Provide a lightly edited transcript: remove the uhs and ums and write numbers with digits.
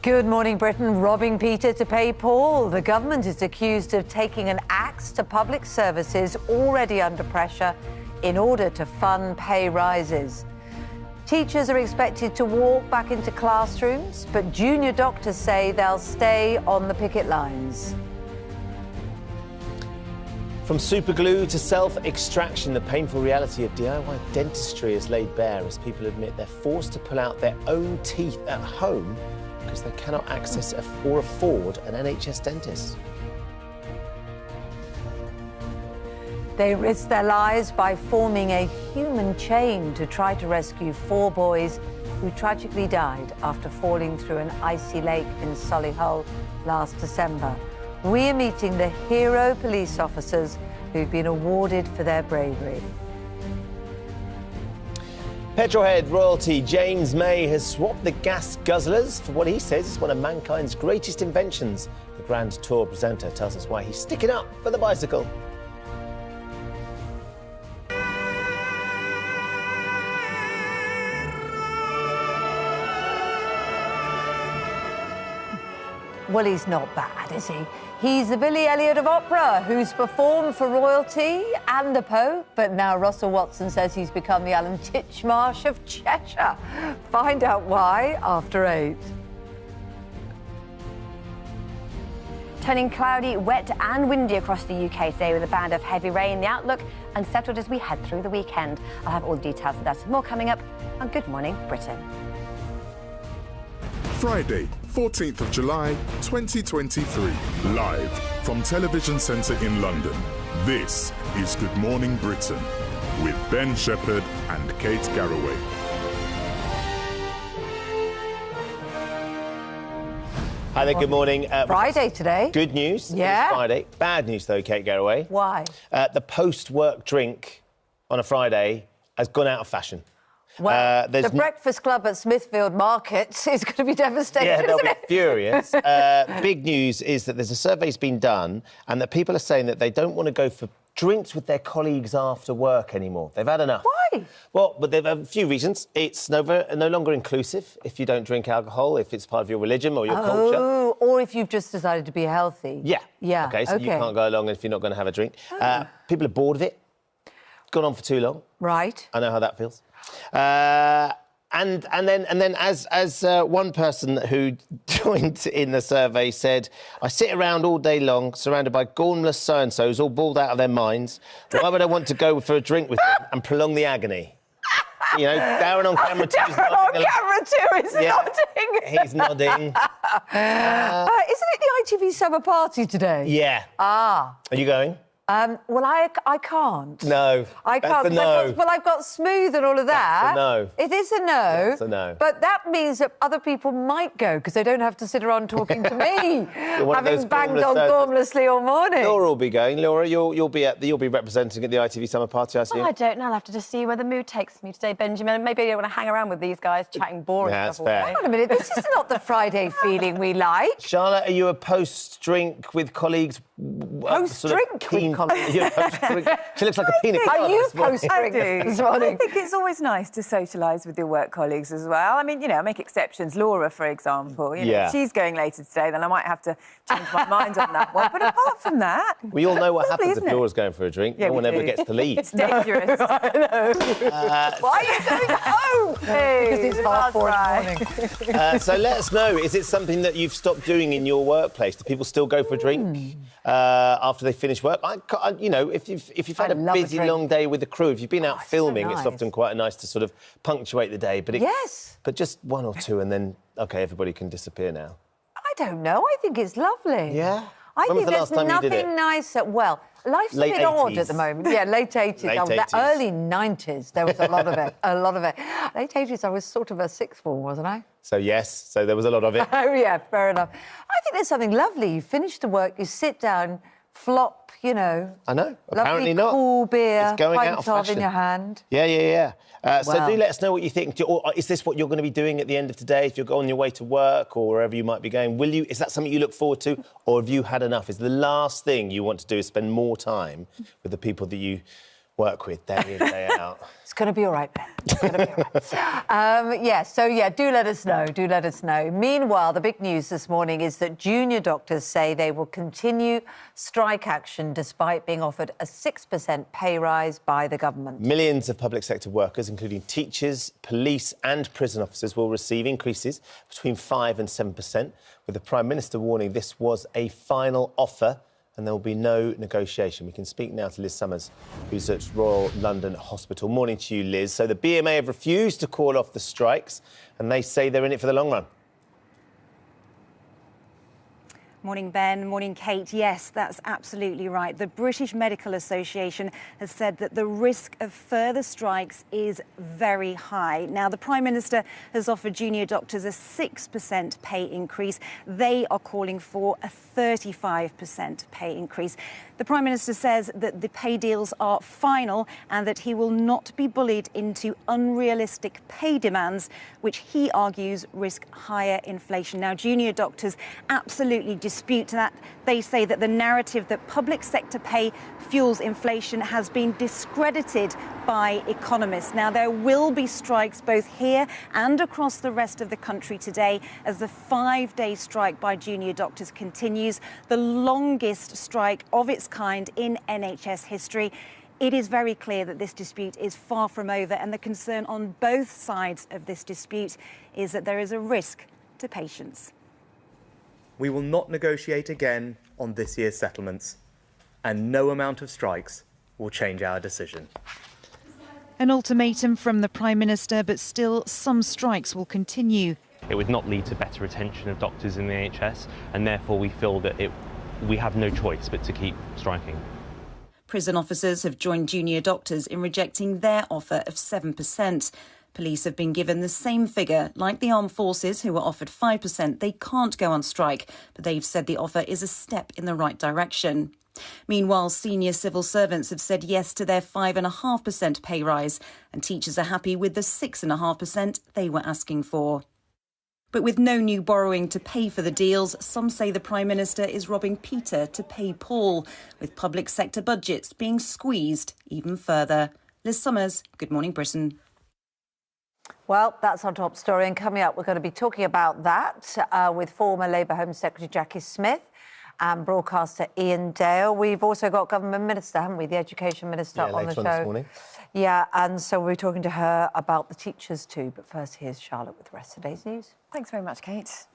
Good morning, Britain. Robbing Peter to pay Paul. The government is accused of taking an axe to public services already under pressure in order to fund pay rises. Teachers are expected to walk back into classrooms, but junior doctors say they'll stay on the picket lines. From superglue to self-extraction, the painful reality of DIY dentistry is laid bare as people admit they're forced to pull out their own teeth at home because they cannot access or afford an NHS dentist. They risked their lives by forming a human chain to try to rescue 4 boys who tragically died after falling through an icy lake in Solihull last December. We are meeting the hero police officers who've been awarded for their bravery. Petrolhead royalty James May has swapped the gas guzzlers for what he says is one of mankind's greatest inventions. The Grand Tour presenter tells us why he's sticking up for the bicycle. Well, he's not bad, is he? He's the Billy Elliot of opera, who's performed for royalty and the Pope, but now Russell Watson says he's become the Alan Titchmarsh of Cheshire. Find out why after 8. Turning cloudy, wet and windy across the UK today with a band of heavy rain. The outlook unsettled as we head through the weekend. I'll have all the details of that and more coming up on Good Morning Britain. Friday, 14th of July, 2023. Live from Television Centre in London. This is Good Morning Britain with Ben Shephard and Kate Garraway. Hi there, good morning. Friday today. Good news. Yeah. It's Friday. Bad news, though, Kate Garraway. Why? The post-work drink on a Friday has gone out of fashion. Well, the Breakfast Club at Smithfield Market is going to be devastating, Yeah, they'll isn't be it? furious. Big news is that there's a survey's been done and that people are saying that they don't want to go for drinks with their colleagues after work anymore. They've had enough. Why? Well, but they've had a few reasons. It's no longer inclusive if you don't drink alcohol, if it's part of your religion or your culture. Oh, or if you've just decided to be healthy. Yeah. Yeah. OK, so you can't go along if you're not going to have a drink. People are bored of it. Gone on for too long. Right. I know how that feels. And then as one person who joined in the survey said, I sit around all day long surrounded by gormless so-and-sos all bawled out of their minds. Why would I want to go for a drink with them and prolong the agony? You know, Darren on camera 2 is Darren on camera 2 is nodding. He's nodding. Isn't it the ITV summer party today? Yeah. Ah. Are you going? Well, I can't. No. I can't. That's a no. I've got Smooth and all of that. That's a no. It is a no. It's a no. But that means that other people might go because they don't have to sit around talking to me, having banged on gormlessly all morning. Laura will be going. Laura, you'll be representing at the ITV summer party, I see. Well, I don't know. I'll have to just see where the mood takes me today, Benjamin. Maybe I don't want to hang around with these guys chatting boring Yeah, stuff all that's day. fair. Hang on a minute, this is not the Friday feeling we like. Charlotte, are you a post-drink with colleagues? Post-drink with colleagues? You're a post-drink. She looks like a pina colada. Are you this morning. post-drink this morning? I think it's always nice to socialise with your work colleagues as well. I mean, you know, I make exceptions. Laura, for example, you know, Yeah. if she's going later today, then I might have to change my mind on that one. But apart from that... We all know what Lovely, happens if isn't it? Laura's going for a drink. Yeah, no we one ever do. gets to leave. It's dangerous. Why are you going home? Because it's 4:30 in the morning. So let us know, is it something that you've stopped doing in your workplace? Do people still go for a drink after they finish work? You know, if you've had a love a busy, drink. long day with the crew, if you've been out it's so filming, it's nice. often quite nice to sort of punctuate the day. But Yes. But just one or two and then, OK, everybody can disappear now. I don't know. I think it's lovely. Yeah? I When was think the there's last time you did it? nothing nicer. Well, life's Late a bit odd 80s. at the moment. Yeah, late 80s. Late The 80s. early 90s, there was a lot of it. A lot of it. Late 80s, I was sort of a sixth form, wasn't I? So, yes, so there was a lot of it. Oh, yeah, fair enough. I think there's something lovely. You finish the work, you sit down, flop, you know. I know, apparently lovely, not. cool beer, It's going out pint of of fashion. in your hand. Yeah. So Well. do let us know what you think. Or is this what you're going to be doing at the end of today? If you're on your way to work or wherever you might be going, is that something you look forward to? Or have you had enough? Is the last thing you want to do is spend more time with the people that you work with day in, day out. It's going to be all right, Ben. It's going to be all right. Do let us know. Do let us know. Meanwhile, the big news this morning is that junior doctors say they will continue strike action despite being offered a 6% pay rise by the government. Millions of public sector workers, including teachers, police and prison officers, will receive increases between 5 and 7%, with the Prime Minister warning this was a final offer and there will be no negotiation. We can speak now to Liz Summers, who's at Royal London Hospital. Morning to you, Liz. So the BMA have refused to call off the strikes and they say they're in it for the long run. Morning, Ben. Morning, Kate. Yes, that's absolutely right. The British Medical Association has said that the risk of further strikes is very high. Now, the Prime Minister has offered junior doctors a 6% pay increase. They are calling for a 35% pay increase. The Prime Minister says that the pay deals are final and that he will not be bullied into unrealistic pay demands, which he argues risk higher inflation. Now, junior doctors absolutely dispute that. They say that the narrative that public sector pay fuels inflation has been discredited by economists. Now, there will be strikes both here and across the rest of the country today as the 5-day strike by junior doctors continues, the longest strike of its kind in NHS history. It is very clear that this dispute is far from over, and the concern on both sides of this dispute is that there is a risk to patients. We will not negotiate again on this year's settlements, and no amount of strikes will change our decision. An ultimatum from the Prime Minister, but still some strikes will continue. It would not lead to better retention of doctors in the NHS, and therefore we feel that we have no choice but to keep striking. Prison officers have joined junior doctors in rejecting their offer of 7%. Police have been given the same figure. Like the armed forces, who were offered 5%, they can't go on strike, but they've said the offer is a step in the right direction. Meanwhile, senior civil servants have said yes to their 5.5% pay rise, and teachers are happy with the 6.5% they were asking for. But with no new borrowing to pay for the deals, some say the Prime Minister is robbing Peter to pay Paul, with public sector budgets being squeezed even further. Liz Summers, Good Morning Britain. Well, that's our top story, and coming up, we're going to be talking about that with former Labour Home Secretary Jackie Smith and broadcaster Ian Dale. We've also got Government Minister, haven't we? The Education Minister on the show. This morning. Yeah, and so we're talking to her about the teachers too. But first, here's Charlotte with the rest of today's news. Thanks very much, Kate.